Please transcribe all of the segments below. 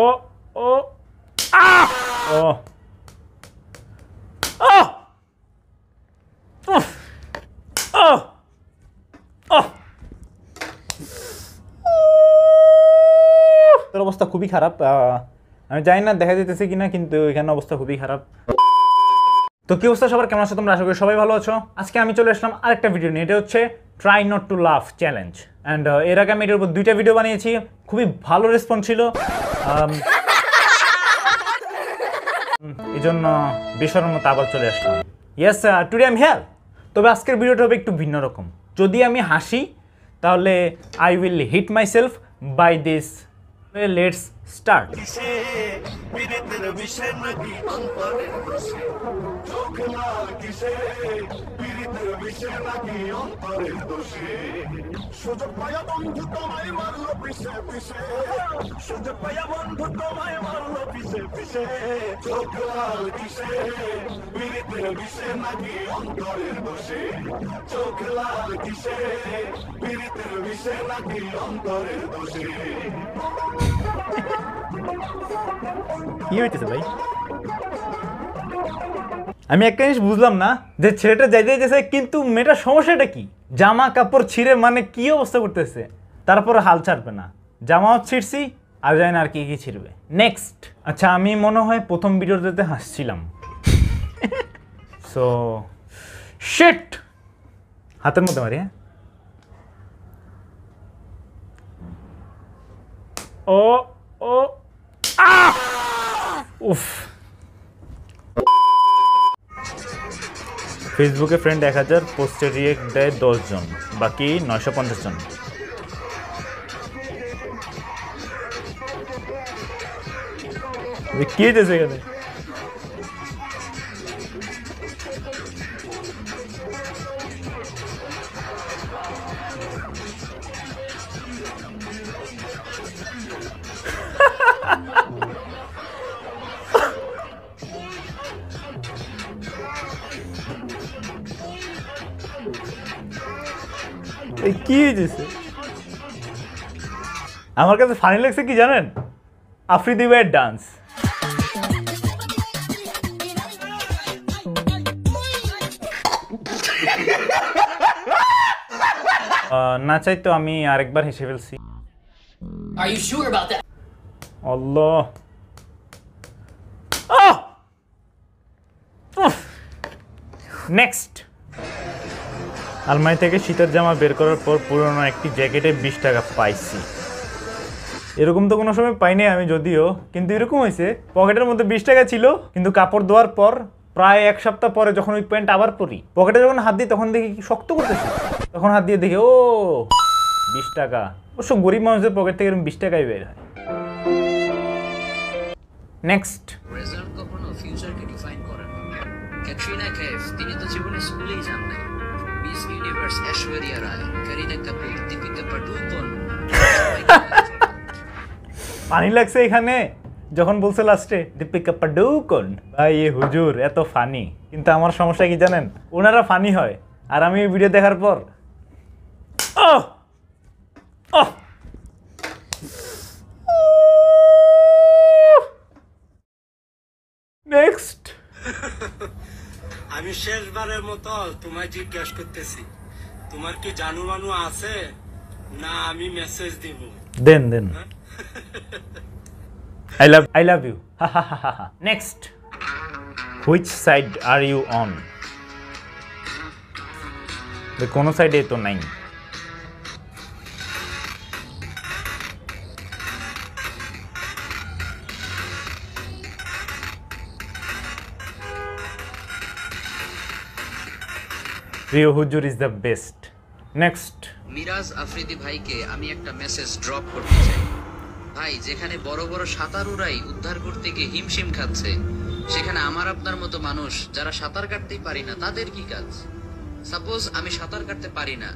ও ও ও তোর অবস্থা খুবই খারাপ। আমি জানি না দেখা যেতেছে কিনা, কিন্তু এখানে অবস্থা খুবই খারাপ। তো কি অবস্থা সবার, কেমন আছো তোমরা? আশা করি সবাই ভালো আছো। আজকে আমি চলে আসলাম আরেকটা ভিডিও নিয়ে। এটা হচ্ছে ট্রাই নট টু লাফ চ্যালেঞ্জ। অ্যান্ড এর আগে আমি এটার উপর 2টা ভিডিও বানিয়েছি, খুবই ভালো রেসপন্স ছিল। এই জন্য বেসরম মতো আবার চলে আসলাম। Yes, today I am here. তবে আজকের ভিডিওটা হবে একটু ভিন্ন রকম। যদি আমি হাসি তাহলে I will hit my self by this. Let's start. সুযোগ পায়া বন্ধু তোমায় মারলো পিছে পিছে, সুযোগ পায়া বন্ধু তোমায় মারলো পিছে পিছে। চোখ লাল কিসে, পীড়িতের বিষে নাকি অন্তরের দোষে। চোখ লাল কিসে, পীড়িতের বিষে নাকি অন্তরের দোষে। কি হইতেছে ভাই? আমি একটা জিনিস বুঝলাম না, যে ছেলেটা যাইতে যাইতেছে কিন্তু মেয়েটার সমস্যাটা কি? জামা কাপড় ছিঁড়ে মানে কি অবস্থা করতেছে, তারপর হাল ছাড়বে না। জামাও ছিঁড়ছি, আর জানি না আর কি কি ছিঁড়বে। নেক্সট। আচ্ছা, আমি মনে হয় প্রথম ভিডিওতে হাসছিলাম। সো শিট, হাতের মধ্যে মারি। হ্যাঁ, ও ও উফ। ফেসবুকে ফ্রেন্ড 1000, পোস্টে রিয়েক্ট দেয় 10 জন, বাকি 950 জন। কি হইতেছে এখানে? কি হয়েছে? আমার কাছে ফানি লাগছে কি জানেন? আফ্রিদি ভাইয়ের ডান্স। না চাইতো আমি আরেকবার হেসে ফেলছি। আল্লাহ, নেক্সট। আলমারি থেকে শীতের জামা বের করার পর পুরনো একটি জ্যাকেটে 20 টাকা পাইছি। এরকম তো কোনো সময় পাইনি আমি যদিও, কিন্তু এরকম হয়েছে পকেটের মধ্যে 20 টাকা ছিল, কিন্তু কাপড় ধোয়ার পর প্রায় 1 সপ্তাহ পরে যখন ওই প্যান্ট আবার পরি, পকেটে যখন হাত দিই তখন দেখি কি শক্ত করতেছি। তখন হাত দিয়ে দেখি ও 20 টাকা। অবশ্য গরিব মানুষদের পকেট থেকে এরকম 20 টাকাই বের হয়। নেক্সট। রেজাল্ট কখনো ফিউচারকে ডিফাইন করে না। ক্যাটরিনা কাইফ, তিনি তো জীবনে স্কুলেই যান নাই। Miss universe Aishwarya Rai, Kareena Kapoor, Deepika Padukone. পানি লাগছে এখানে যখন বলছে লাস্টে দীপিকা পাডুকোন। ভাই এ হুজুর এত ফানি, কিন্তু আমার সমস্যা কি জানেন? ওনারা ফানি হয় আর আমি ভিডিও দেখার পর নেক্সট। আমি শেষবারের মতো তোমায় জিজ্ঞাসা করতেছি, তোমার কি জানু মানু আছে না আমি মেসেজ দিব? দেন দেন। I love you. Next. Which side are you on? কোনো সাইডে তো নাই। প্রিয় হুজুর is the best. Next. Miraj Afridi ভাইকে আমি একটা মেসেজ ড্রপ করতে চাই। ভাই, যেখানে বড় বড় সাঁতারুরাই উদ্ধার করতে গিয়ে হিমশিম খাচ্ছে, সেখানে আমার আপনার মতো মানুষ যারা সাঁতার কাটতেই পারি না, তাদের কি কাজ? সাপোজ আমি সাঁতার কাটতে পারি না,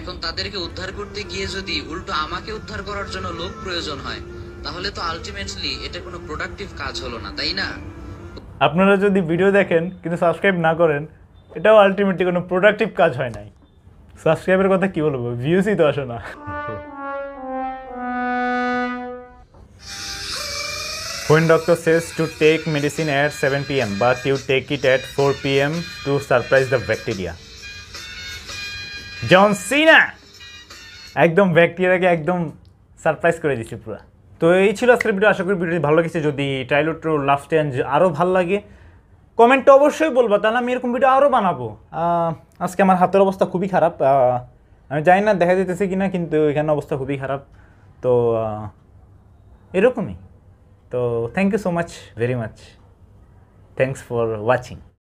এখন তাদেরকে উদ্ধার করতে গিয়ে যদি উল্টো আমাকে উদ্ধার করার জন্য লোক প্রয়োজন হয়, তাহলে তো আলটিমেটলি এটা কোনো প্রোডাক্টিভ কাজ হলো না, তাই না? আপনারা যদি ভিডিও দেখেন কিন্তু সাবস্ক্রাইব না করেন, এটাও আলটিমেটলি কোনো প্রোডাক্টিভ কাজ হয় নাই। সাবস্ক্রাইবের কথা কি বলবো, ভিউসই তো আসে না। When doctor says to take medicine at 7 p.m. but you take it at 4 p.m. to surprise the bacteria. জন সিনা একদম ব্যাকটেরিয়াকে একদম সারপ্রাইজ করে দিচ্ছে পুরো। তো এই ছিল আজকের ভিডিও। আশা করি ভিডিওটি ভালো লেগেছে। যদি ট্রাইলো ট্রু লাভ স্ট্যান্ড আরও ভালো লাগে কমেন্টে অবশ্যই বলবো, তাহলে আমি এরকম ভিডিও আরও বানাবো। আজকে আমার হাতের অবস্থা খুবই খারাপ, আমি জানি না দেখা যেতেছে কিনা, কিন্তু এখানে অবস্থা খুবই খারাপ। তো এরকমই। তো thank you so much, very much, thanks for watching.